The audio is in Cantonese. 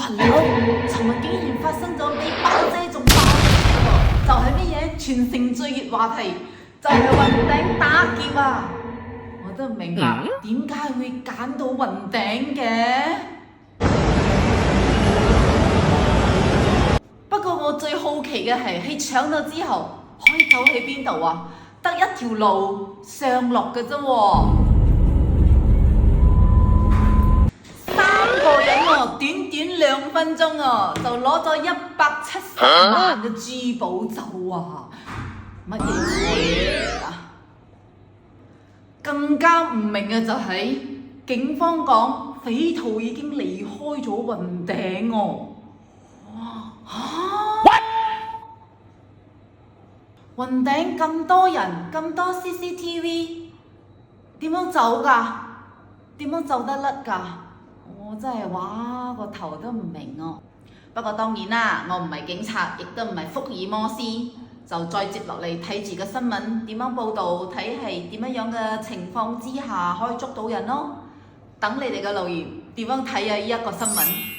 哇！你好，尋日竟然發生咗比爆姐仲爆嘅喎，就係乜嘢？全城最熱話題就係雲頂打劫啊！我都唔明白點解會揀到雲頂嘅。不過我最好奇嘅係喺搶咗之後，可以走去邊度啊？得一條路上落嘅啫喎。短短2分鐘啊，就攞咗170萬嘅珠寶走啊！乜嘢嚟啊？更加唔明嘅就係、警方講匪徒已經離開咗雲頂哦。雲頂咁多人，咁多 CCTV， 點樣走㗎？點樣走得甩㗎？我真係話個頭都唔明哦。不過當然啦，我唔係警察，亦都唔係福爾摩斯，就再接落嚟睇住個新聞點樣報導，睇係點樣嘅情況之下可以捉到人咯。等你哋嘅留言點樣睇啊？呢一個新聞。